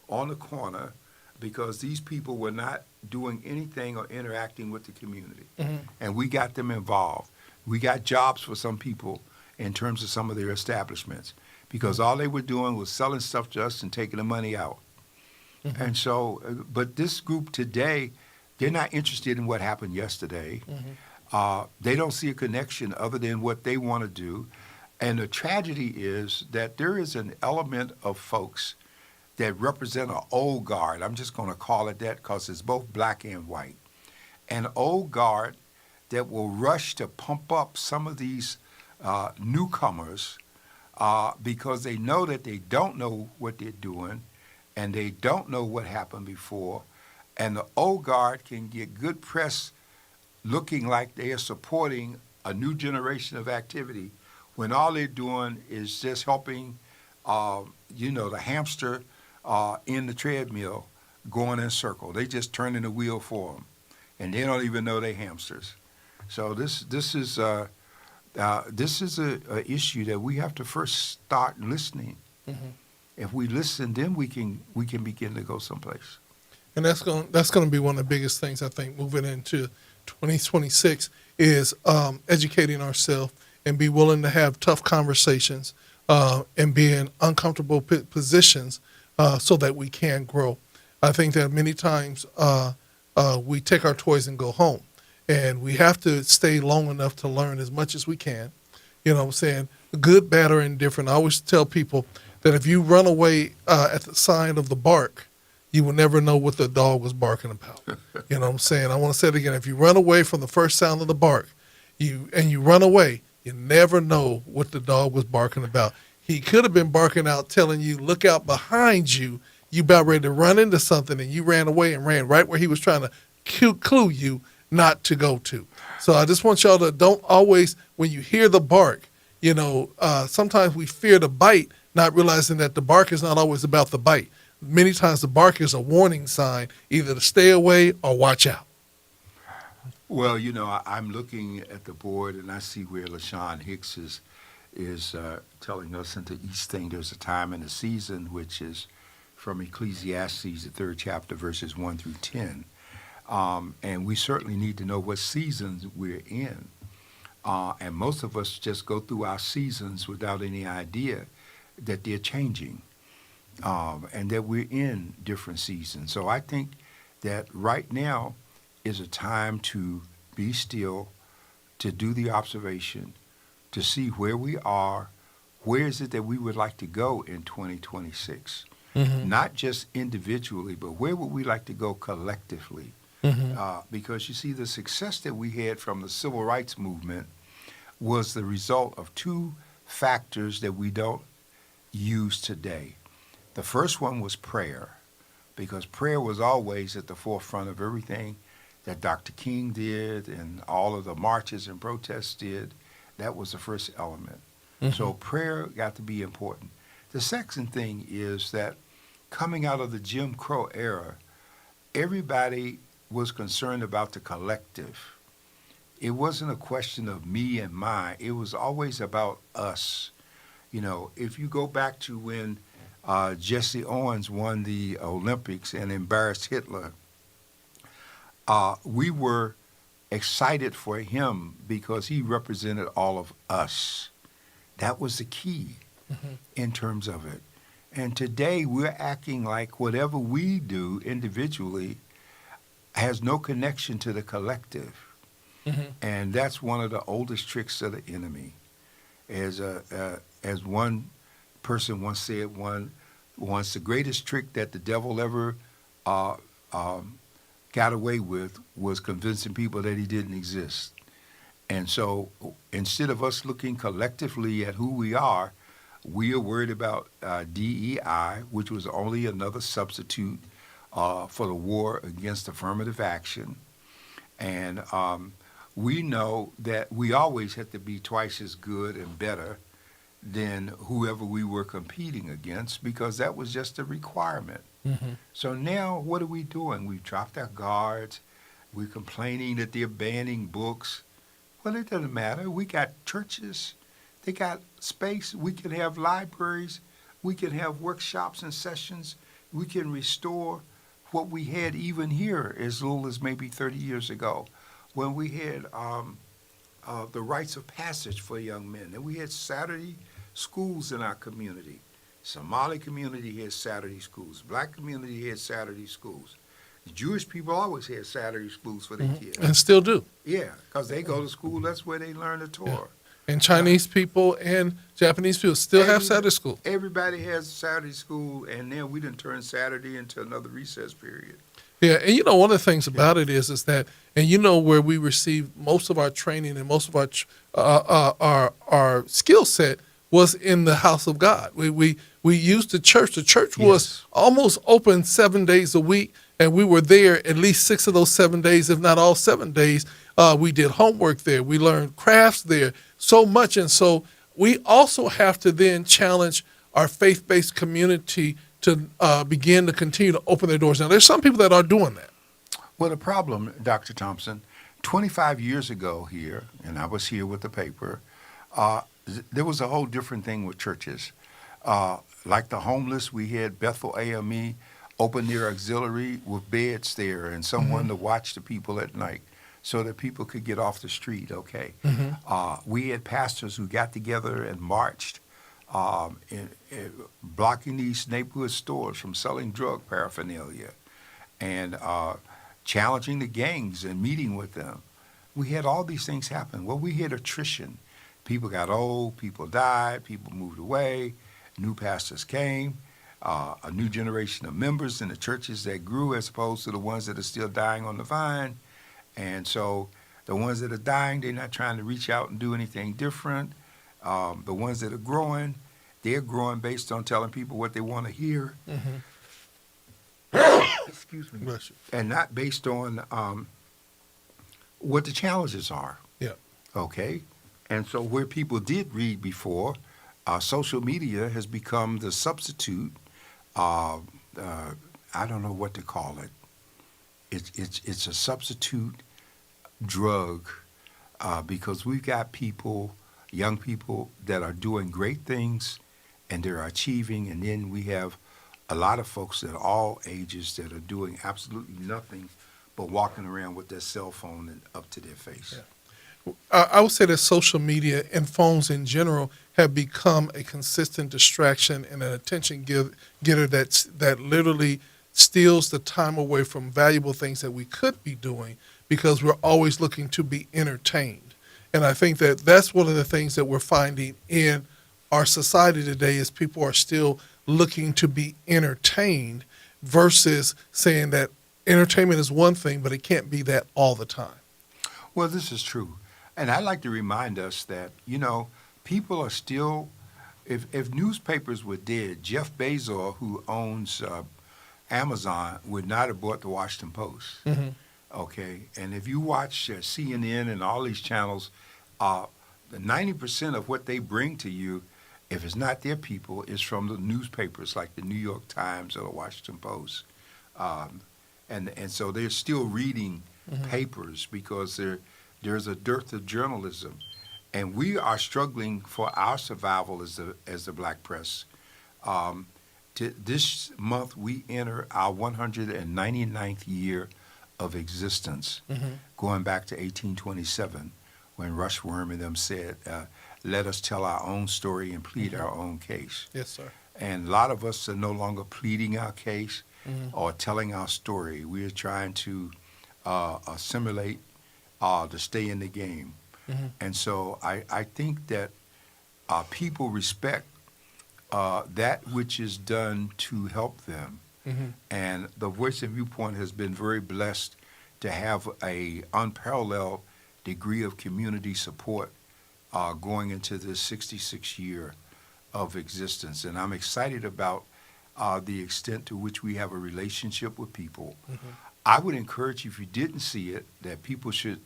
on the corner, because these people were not doing anything or interacting with the community. Mm-hmm. And we got them involved. We got jobs for some people in terms of some of their establishments, because all they were doing was selling stuff to us and taking the money out. Mm-hmm. And so, but this group today, they're not interested in what happened yesterday. Mm-hmm. They don't see a connection other than what they want to do. And the tragedy is that there is an element of folks that represent an old guard. I'm just going to call it that because it's both black and white. An old guard that will rush to pump up some of these newcomers because they know that they don't know what they're doing and they don't know what happened before. And the old guard can get good press looking like they are supporting a new generation of activity when all they're doing is just helping, the hamster in the treadmill going in a circle. They just turning the wheel for them, and they don't even know they're hamsters. So this is a issue that we have to first start listening. Mm-hmm. If we listen, then we can begin to go someplace. And that's going to be one of the biggest things, I think, moving into 2026 is educating ourselves and be willing to have tough conversations and be in uncomfortable positions so that we can grow. I think that many times we take our toys and go home, and we have to stay long enough to learn as much as we can. You know what I'm saying? Good, bad, or indifferent. I always tell people that if you run away at the sign of the bark, you will never know what the dog was barking about. You know what I'm saying? I want to say it again. If you run away from the first sound of the bark, you run away, you never know what the dog was barking about. He could have been barking out, telling you, look out behind you. You about ready to run into something, and you ran away and ran right where he was trying to clue you not to go to. So I just want y'all to don't always, when you hear the bark, sometimes we fear the bite, not realizing that the bark is not always about the bite. Many times the bark is a warning sign, either to stay away or watch out. Well, I'm looking at the board and I see where LaShawn Hicks is telling us into each thing there's a time in the season, which is from Ecclesiastes, the 3rd chapter, verses 1 through 10. And we certainly need to know what seasons we're in. And most of us just go through our seasons without any idea that they're changing. And that we're in different seasons. So I think that right now is a time to be still, to do the observation, to see where we are, where is it that we would like to go in 2026. Mm-hmm. Not just individually, but where would we like to go collectively? Mm-hmm. Because you see, the success that we had from the civil rights movement was the result of two factors that we don't use today. The first one was prayer, because prayer was always at the forefront of everything that Dr. King did and all of the marches and protests did. That was the first element. Mm-hmm. So prayer got to be important. The second thing is that coming out of the Jim Crow era, everybody was concerned about the collective. It wasn't a question of me and mine. It was always about us. If you go back to when Jesse Owens won the Olympics and embarrassed Hitler, we were excited for him because he represented all of us. That was the key in terms of it. And today we're acting like whatever we do individually has no connection to the collective. Mm-hmm. And that's one of the oldest tricks of the enemy. As one person once said, once the greatest trick that the devil ever got away with was convincing people that he didn't exist. And so instead of us looking collectively at who we are, We are worried about DEI, which was only another substitute for the war against affirmative action. And we know that we always had to be twice as good and better than whoever we were competing against because that was just a requirement. Mm-hmm. So now what are we doing? We've dropped our guards. We're complaining that they're banning books. Well, it doesn't matter. We got churches. They got space. We can have libraries. We can have workshops and sessions. We can restore what we had even here as little as maybe 30 years ago when we had the rites of passage for young men. And we had Saturday schools in our community. Somali community had Saturday schools. Black community had Saturday schools. The Jewish people always had Saturday schools for their kids. And still do. Yeah, because they go to school. That's where they learn the Torah. And Chinese people and Japanese people still have Saturday school. Everybody has Saturday school, and then we didn't turn Saturday into another recess period. Yeah, and you know, one of the things about it is that, and you know, where we receive most of our training and most of our skill set was in the house of God. We used the church. The church was almost open 7 days a week, and we were there at least 6 of those 7 days, if not all 7 days. We did homework there. We learned crafts there, so much. And so we also have to then challenge our faith-based community to begin to continue to open their doors. Now, there's some people that are doing that. Well, the problem, Dr. Thompson, 25 years ago here, and I was here with the paper, there was a whole different thing with churches. Like the homeless, we had Bethel AME open their auxiliary with beds there and someone to watch the people at night so that people could get off the street, okay? We had pastors who got together and marched blocking these neighborhood stores from selling drug paraphernalia and challenging the gangs and meeting with them. We had all these things happen. Well, we had attrition. People got old, people died, people moved away, new pastors came, a new generation of members in the churches that grew as opposed to the ones that are still dying on the vine. And so the ones that are dying, they're not trying to reach out and do anything different. The ones that are growing, they're growing based on telling people what they want to hear. Excuse me. Bless you. And not based on what the challenges are. Yeah. Okay? And so where people did read before, social media has become the substitute. I don't know what to call it. It's a substitute drug because we've got people, young people that are doing great things and they're achieving, and then we have a lot of folks at all ages that are doing absolutely nothing but walking around with their cell phone and up to their face. Yeah. I would say that social media and phones in general have become a consistent distraction and an attention getter that literally steals the time away from valuable things that we could be doing because we're always looking to be entertained. And I think that that's one of the things that we're finding in our society today is people are still looking to be entertained versus saying that entertainment is one thing, but it can't be that all the time. Well, this is true. And I'd like to remind us that, you know, people are still, if newspapers were dead, Jeff Bezos, who owns Amazon, would not have bought the Washington Post. Okay? And if you watch CNN and all these channels, 90% of what they bring to you, if it's not their people, is from the newspapers like the New York Times or the Washington Post. And so they're still reading papers because there's a dearth of journalism. And we are struggling for our survival as the black press. This month we enter our 199th year of existence, going back to 1827 when Rushworm and them said, let us tell our own story and plead our own case. Yes, sir. And a lot of us are no longer pleading our case or telling our story. We are trying to assimilate to stay in the game. And so I think that people respect that which is done to help them. And the Voice and Viewpoint has been very blessed to have a unparalleled degree of community support going into this 66th year of existence. And I'm excited about the extent to which we have a relationship with people. I would encourage you, if you didn't see it, that people should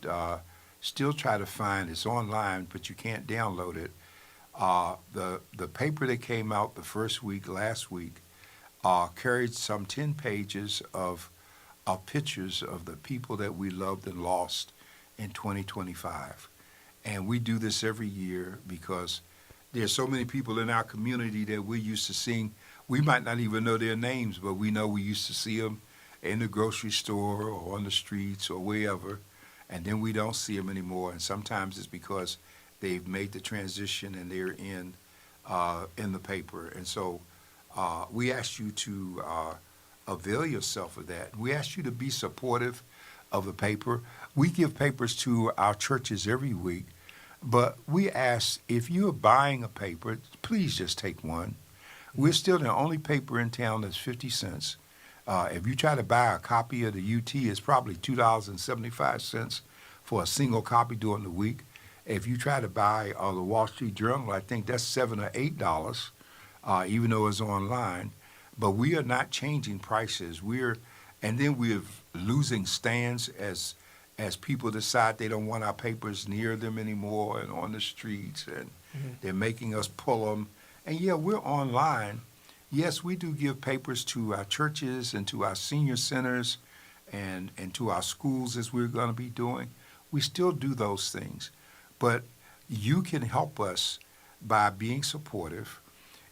still try to find it's online, but you can't download it. The paper that came out the first week, last week, carried some 10 pages of pictures of the people that we loved and lost in 2025. And we do this every year because there's so many people in our community that we're used to seeing. We might not even know their names, but we know we used to see them in the grocery store or on the streets or wherever, and then we don't see them anymore. And sometimes it's because they've made the transition and they're in the paper. And so we ask you to avail yourself of that. We ask you to be supportive of the paper. We give papers to our churches every week, but we ask if you're buying a paper, please just take one. We're still the only paper in town that's 50 cents. If you try to buy a copy of the UT, it's probably $2.75 for a single copy during the week. If you try to buy the Wall Street Journal, I think that's $7 or $8, even though it's online. But we are not changing prices. And then we're losing stands as people decide they don't want our papers near them anymore and on the streets, and they're making us pull them. And yeah, we're online. Yes, we do give papers to our churches and to our senior centers and to our schools, as we're going to be doing. We still do those things. But you can help us by being supportive.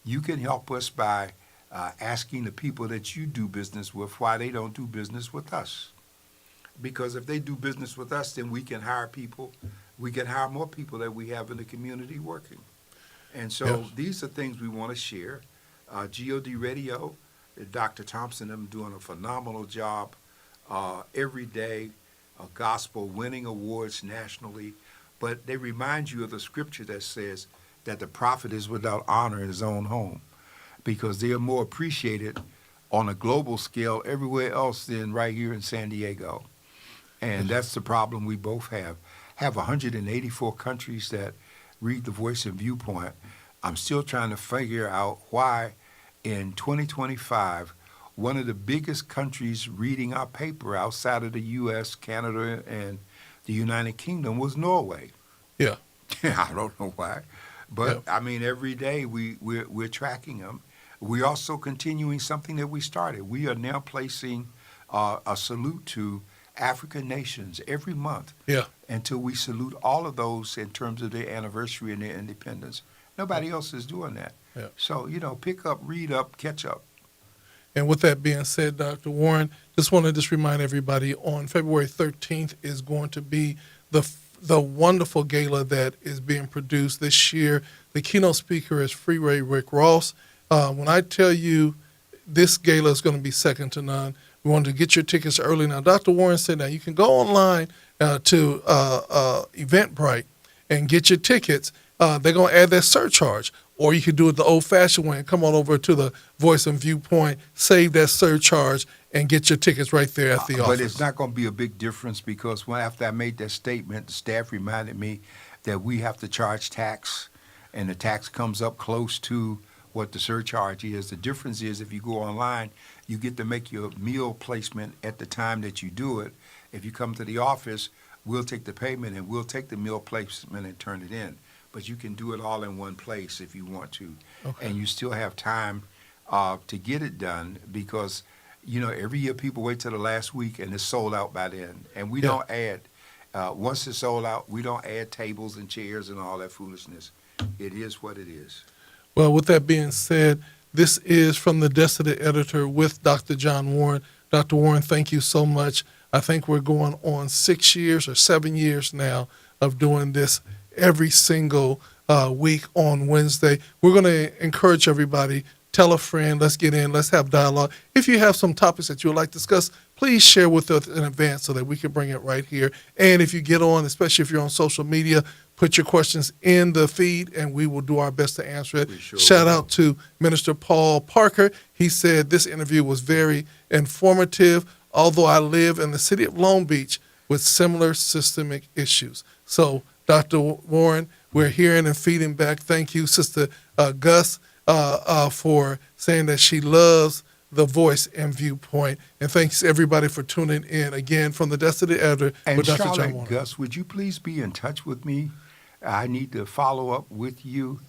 You can help us by asking the people that you do business with why they don't do business with us. Because if they do business with us, then we can hire people. We can hire more people that we have in the community working. And so these are things we want to share. GOD Radio, Dr. Thompson and them doing a phenomenal job every day, gospel winning awards nationally. But they remind you of the scripture that says that the prophet is without honor in his own home, because they are more appreciated on a global scale everywhere else than right here in San Diego. And that's the problem we both have. Have 184 countries that read the Voice and Viewpoint. I'm still trying to figure out why in 2025, one of the biggest countries reading our paper outside of the U.S., Canada, and the United Kingdom was Norway. Yeah. I don't know why. But, I mean, every day we're tracking them. We're also continuing something that we started. We are now placing a salute to African nations every month until we salute all of those in terms of their anniversary and their independence. Nobody else is doing that. So, pick up, read up, catch up. And with that being said, Dr. Warren, just want to remind everybody on February 13th is going to be the wonderful gala that is being produced this year. The keynote speaker is Freeway Rick Ross. When I tell you this gala is going to be second to none, we wanted to get your tickets early. Now, Dr. Warren said now you can go online to Eventbrite and get your tickets. They're going to add that surcharge. Or you can do it the old-fashioned way and come on over to the Voice and Viewpoint, save that surcharge, and get your tickets right there at the office. But it's not going to be a big difference because after I made that statement, the staff reminded me that we have to charge tax, and the tax comes up close to what the surcharge is. The difference is if you go online, you get to make your meal placement at the time that you do it. If you come to the office, we'll take the payment and we'll take the meal placement and turn it in. But you can do it all in one place if you want to. Okay. And you still have time to get it done because, every year people wait till the last week and it's sold out by then. And we don't add, once it's sold out, we don't add tables and chairs and all that foolishness. It is what it is. Well, with that being said, this is From the Desk of the Editor with Dr. John Warren. Dr. Warren, thank you so much. I think we're going on 6 years or 7 years now of doing this every single week on Wednesday. We're going to encourage everybody, tell a friend, let's get in, let's have dialogue. If you have some topics that you would like to discuss, please share with us in advance so that we can bring it right here. And if you get on, especially if you're on social media, put your questions in the feed and we will do our best to answer it. Shout out to Minister Paul Parker. He said this interview was very informative, although I live in the city of Long Beach with similar systemic issues. So, Dr. Warren, we're hearing and feeding back. Thank you, Sister Gus, for saying that she loves the voice and Viewpoint. And thanks everybody for tuning in again from the desk of the editor And with Dr. John Charlotte, Warner. Gus, would you please be in touch with me? I need to follow up with you.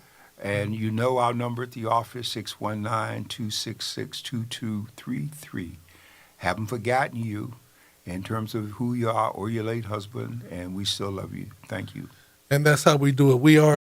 And you know our number at the office, 619-266-2233. Haven't forgotten you in terms of who you are or your late husband, and we still love you. Thank you. And that's how we do it. We are